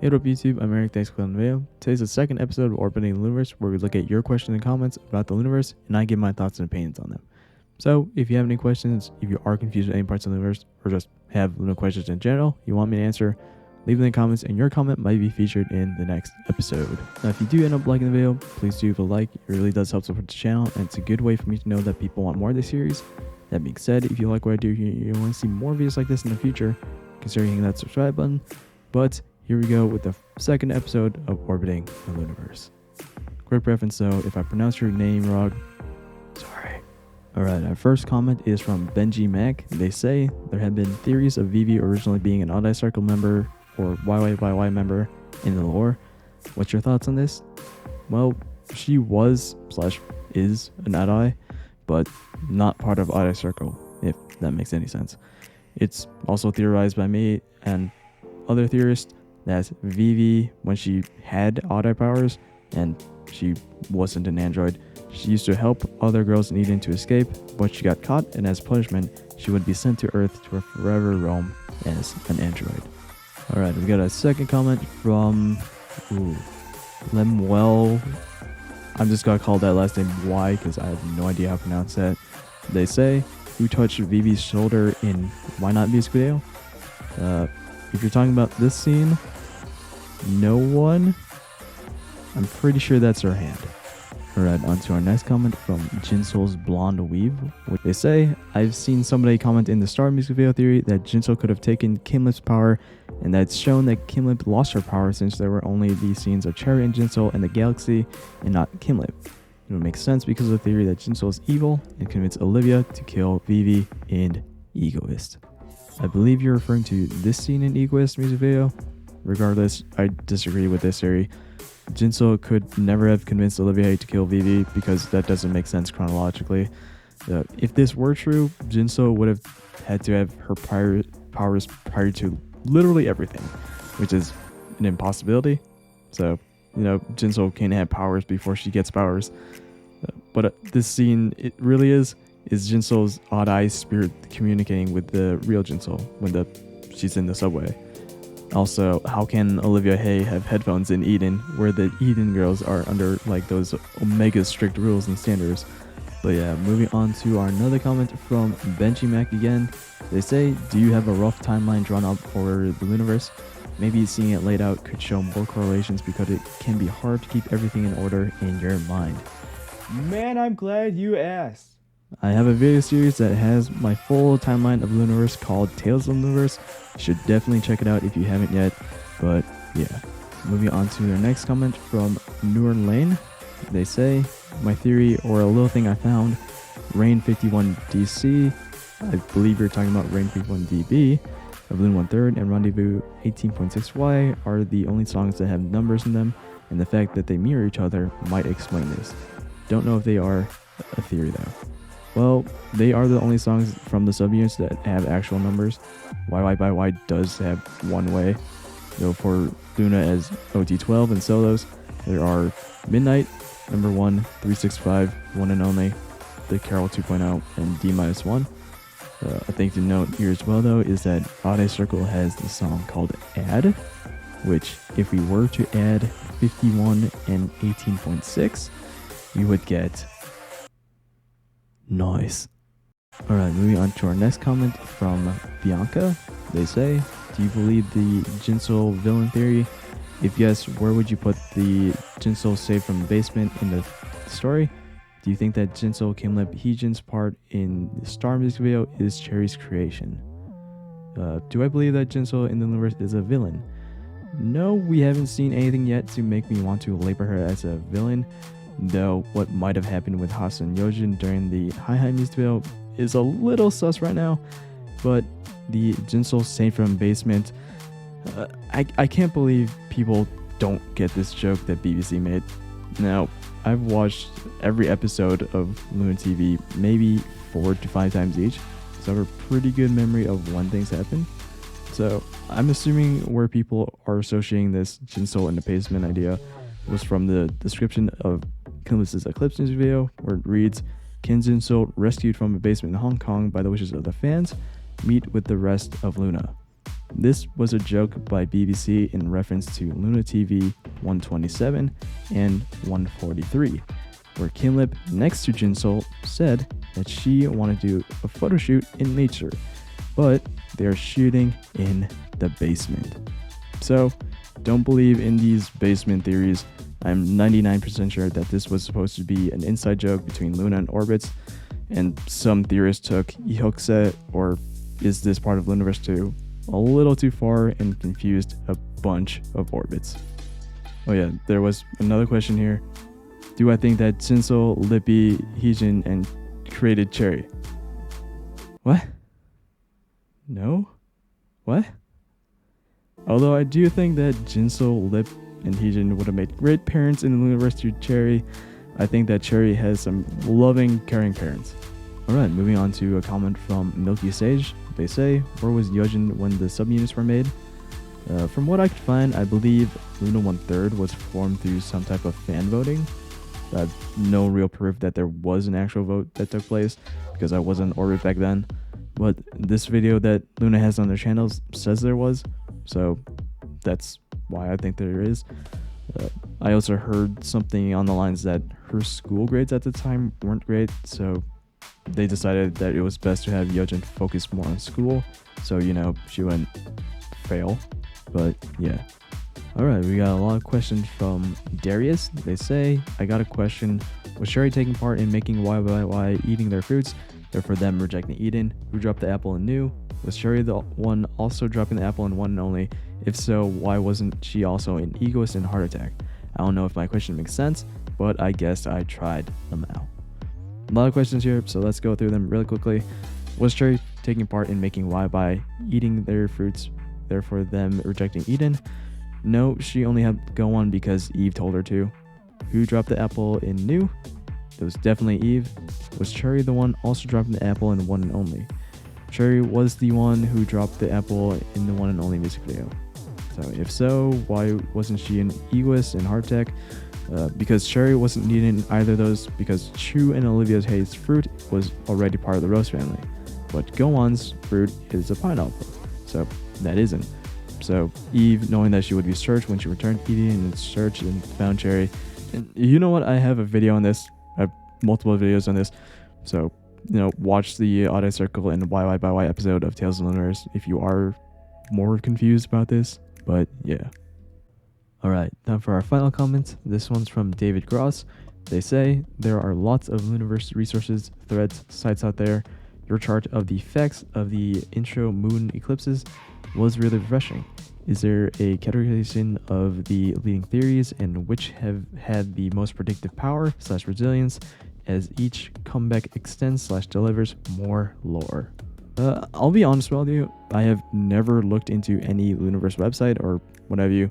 Hey, what up YouTube, I'm Eric, thanks for clicking on the video. Today's the second episode of Orbiting the Loonaverse, where we look at your questions and comments about the Loonaverse, and I give my thoughts and opinions on them. So, if you have any questions, if you are confused with any parts of the Loonaverse, or just have Luna questions in general you want me to answer, leave them in the comments, and your comment might be featured in the next episode. Now, if you do end up liking the video, please do leave a like. It really does help support the channel, and it's a good way for me to know that people want more of this series. That being said, if you like what I do here, you want to see more videos like this in the future, consider hitting that subscribe button. But here we go with the second episode of Orbiting the Loonaverse. Quick reference though, if I pronounce your name wrong, sorry. Alright, our first comment is from Benjimack. They say there have been theories of ViVi originally being an Odd-Eye Circle member or YYYY member in the lore. What's your thoughts on this? Well, she was / is an Odd-Eye, but not part of Odd-Eye Circle, if that makes any sense. It's also theorized by me and other theorists that ViVi, when she had Odd-Eye powers and she wasn't an android, she used to help other girls in Eden to escape, but she got caught, and as punishment she would be sent to Earth to forever roam as an android. Alright, we got a second comment from Lemwell. I'm just gonna call that last name Y because I have no idea how to pronounce that. They say, who touched ViVi's shoulder in Why Not music video? If you're talking about this scene, no one. I'm pretty sure that's her hand. Alright, on to our next comment from JinSoul's Blonde Weave. What they say, I've seen somebody comment in the Star music video theory that JinSoul could have taken Kimlip's power, and that it's shown that Kimlip lost her power since there were only these scenes of Cherry and JinSoul in the galaxy and not Kimlip. It would make sense because of the theory that JinSoul is evil and convinced Olivia to kill ViVi and Egoist. I believe you're referring to this scene in Egoist music video. Regardless, I disagree with this theory. JinSoul could never have convinced Olivia to kill ViVi because that doesn't make sense chronologically. If this were true, JinSoul would have had to have her powers prior to literally everything, which is an impossibility. So, JinSoul can't have powers before she gets powers. But this scene, it really is JinSoul's Odd-Eye spirit communicating with the real JinSoul when she's in the subway. Also, how can Olivia Hay have headphones in Eden where the Eden girls are under like those omega strict rules and standards? But yeah, moving on to our another comment from Benjimack again. They say, do you have a rough timeline drawn up for the Loonaverse? Maybe seeing it laid out could show more correlations because it can be hard to keep everything in order in your mind. Man, I'm glad you asked. I have a video series that has my full timeline of Loonaverse called Tales of the Loonaverse. You should definitely check it out if you haven't yet. But yeah, moving on to their next comment from Newer Lane. They say, my theory or a little thing I found, Rain 51 DC, I believe you're talking about Rain 51 DB, of Loon 1/3 and Rendezvous 18.6Y are the only songs that have numbers in them, and the fact that they mirror each other might explain this. Don't know if they are a theory though. Well, they are the only songs from the subunits that have actual numbers. YY does have one way. Though for Loona as OT12 and solos, there are Midnight, number 1, 365, One and Only, The Carol 2.0, and D-1. A thing to note here as well though is that Odd-Eye Circle has the song called Add, which if we were to add 51 and 18.6, we would get nice. Alright, moving on to our next comment from Bianca. They say, do you believe the JinSoul villain theory? If yes, where would you put the JinSoul saved from the basement in the story? Do you think that JinSoul Kimlip Heejin's part in the Star music video is Cherry's creation? Do I believe that JinSoul in the universe is a villain? No, we haven't seen anything yet to make me want to label her as a villain. Though what might have happened with Hasa and Yojin during the Hi music video is a little sus right now, but the JinSoul saved from basement, I can't believe people don't get this joke that BBC made. Now, I've watched every episode of Loona TV maybe 4 to 5 times each, so I have a pretty good memory of when things happen. So I'm assuming where people are associating this JinSoul in the basement idea was from the description of Kimlip's Eclipse music video, where it reads, Ken rescued from a basement in Hong Kong by the wishes of the fans, meet with the rest of Loona. This was a joke by BBC in reference to Loona TV 127 and 143, where Kinlip, next to JinSoul, said that she wanted to do a photo shoot in nature, but they are shooting in the basement. So, don't believe in these basement theories. I'm 99% sure that this was supposed to be an inside joke between Loona and Orbits, and some theorists took Ihokse, or is this part of Loonaverse 2, a little too far and confused a bunch of Orbits. Oh yeah, there was another question here. Do I think that JinSoul, Lippy, Heejin, and created Cherry? What? No? What? Although I do think that JinSoul, Lip, and Heejin would have made great parents in the Loonaverse to Cherry, I think that Cherry has some loving, caring parents. Alright, moving on to a comment from Milky Sage. They say, where was Yojin when the subunits were made? From what I could find, I believe Loona 1/3 was formed through some type of fan voting. I have no real proof that there was an actual vote that took place, because I wasn't on Orbit back then. But this video that Loona has on their channels says there was, so that's why I think there is. I also heard something on the lines that her school grades at the time weren't great, so they decided that it was best to have Yojin focus more on school, so you know, she wouldn't fail. But yeah. Alright, we got a lot of questions from Darius. They say, I got a question. Was Cherry taking part in making YYY eating their fruits, therefore them rejecting Eden? Who dropped the apple and knew? Was Cherry the one also dropping the apple in one and only? If so, why wasn't she also an egoist and heart attack? I don't know if my question makes sense, but I guess I tried them out. A lot of questions here, so let's go through them really quickly. Was Cherry taking part in making Y by eating their fruits, therefore them rejecting Eden? No, she only had to go on because Eve told her to. Who dropped the apple in new? It was definitely Eve. Was Cherry the one also dropping the apple in one and only? Cherry was the one who dropped the apple in the one and only music video. So if so, why wasn't she an egoist and heart attack? Because Cherry wasn't needed in either of those, because Chu and Olivia's Hayes fruit was already part of the Rose family. But Go-on's fruit is a pineapple, so that isn't. So Eve, knowing that she would be searched when she returned Eden and searched and found Cherry. And you know what? I have a video on this. I have multiple videos on this. So, you know, watch the Audio Circle and YY by Y episode of Tales of Loonaverse if you are more confused about this. But yeah. Alright, time for our final comment. This one's from David Gross. They say, there are lots of Loonaverse resources, threads, sites out there. Your chart of the effects of the intro moon eclipses was really refreshing. Is there a categorization of the leading theories and which have had the most predictive power / resilience as each comeback extends / delivers more lore? I'll be honest with you, I have never looked into any Loonaverse website or what have you.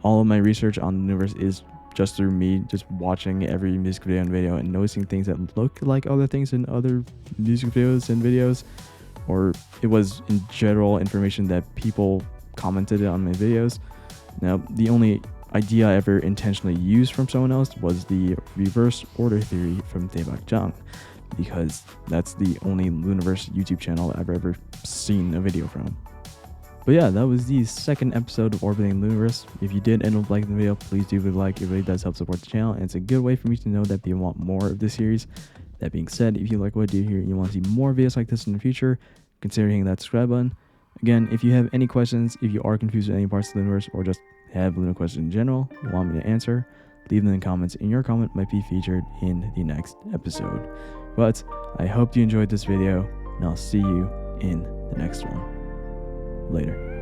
All of my research on the Loonaverse is just through me just watching every music video and video and noticing things that look like other things in other music videos and videos, or it was in general information that people commented on my videos. Now, the only idea I ever intentionally used from someone else was the reverse order theory from Daebak Jjang, because that's the only Loonaverse YouTube channel I've ever seen a video from. But yeah, that was the second episode of Orbiting Loonaverse. If you did end up liking the video, please do leave a like. It really does help support the channel, and it's a good way for me to know that people want more of this series. That being said, if you like what I do here and you want to see more videos like this in the future, consider hitting that subscribe button. Again, if you have any questions, if you are confused with any parts of the Loonaverse, or just have Loona questions in general you want me to answer, leave them in the comments, and your comment might be featured in the next episode. But I hope you enjoyed this video, and I'll see you in the next one. Later.